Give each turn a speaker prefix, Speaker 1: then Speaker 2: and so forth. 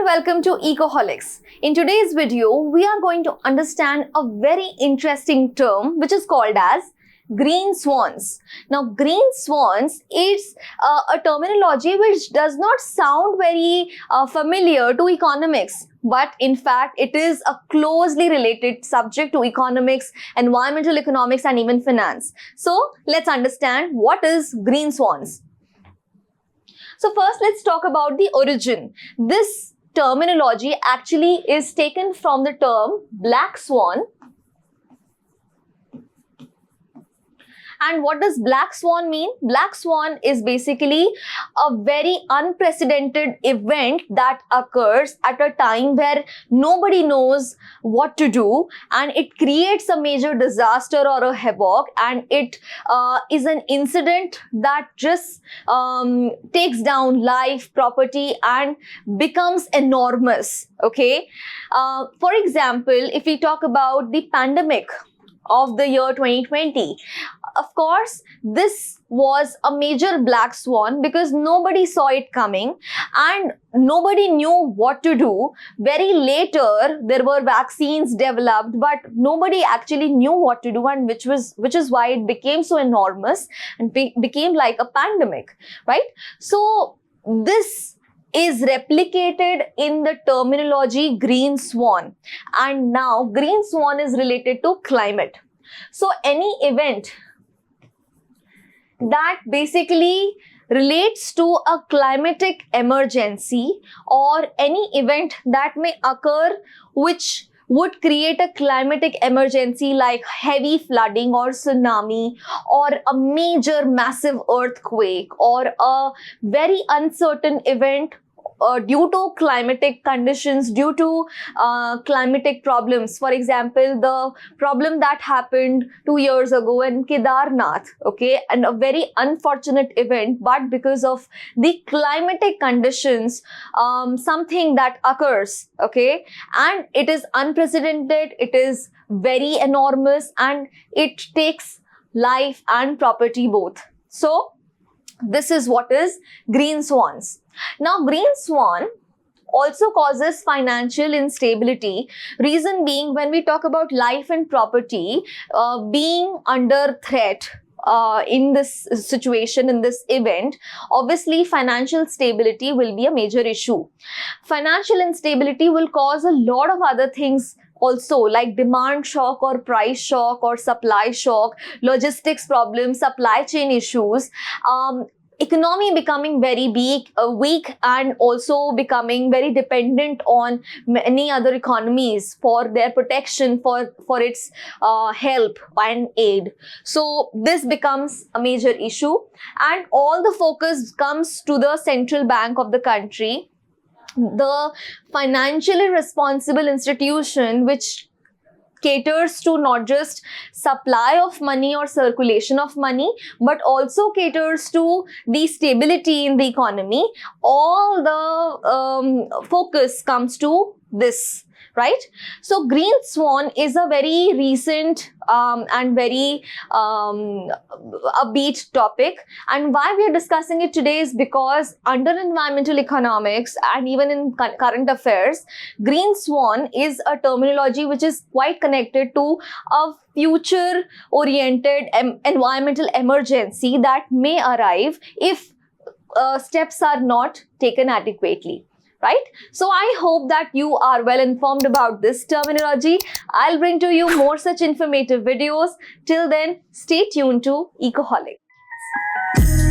Speaker 1: welcome to Ecoholics. In today's video, we are going to understand a very interesting term which is called as green swans. Now, green swans is a terminology which does not sound very familiar to economics, but in fact, it is a closely related subject to economics, environmental economics, and even finance. So, let's understand what is green swans. So first, let's talk about the origin. This terminology actually is taken from the term black swan. And what does black swan mean? Black swan is basically a very unprecedented event that occurs at a time where nobody knows what to do, and it creates a major disaster or a havoc, and it is an incident that just takes down life, property, and becomes enormous. Okay. For example, if we talk about the pandemic of the year 2020, of course, this was a major black swan because nobody saw it coming and nobody knew what to do. Very later, there were vaccines developed, but nobody actually knew what to do, and which is why it became so enormous and became like a pandemic, right? So this is replicated in the terminology green swan, and now green swan is related to climate. So any event that basically relates to a climatic emergency or any event that may occur which would create a climatic emergency like heavy flooding or tsunami or a major massive earthquake or a very uncertain event due to climatic conditions, due to climatic problems. For example, the problem that happened 2 years ago in Kedarnath, okay, and a very unfortunate event, but because of the climatic conditions, something that occurs, okay, and it is unprecedented, it is very enormous, and it takes life and property both. So, this is what is green swans. Now, green swan also causes financial instability. Reason being, when we talk about life and property being under threat in this situation, in this event, obviously financial stability will be a major issue. Financial instability will cause a lot of other things also, like demand shock or price shock or supply shock, logistics problems, supply chain issues, economy becoming very weak and also becoming very dependent on many other economies for their protection, for its help and aid. So this becomes a major issue, and all the focus comes to the central bank of the country, the financially responsible institution which caters to not just supply of money or circulation of money, but also caters to the stability in the economy. All the focus comes to this, right? So green swan is a very recent and very upbeat topic, and why we are discussing it today is because under environmental economics and even in current affairs, green swan is a terminology which is quite connected to a future oriented environmental emergency that may arrive if steps are not taken adequately. Right? So I hope that you are well informed about this terminology. I'll bring to you more such informative videos. Till then, stay tuned to Ecoholics.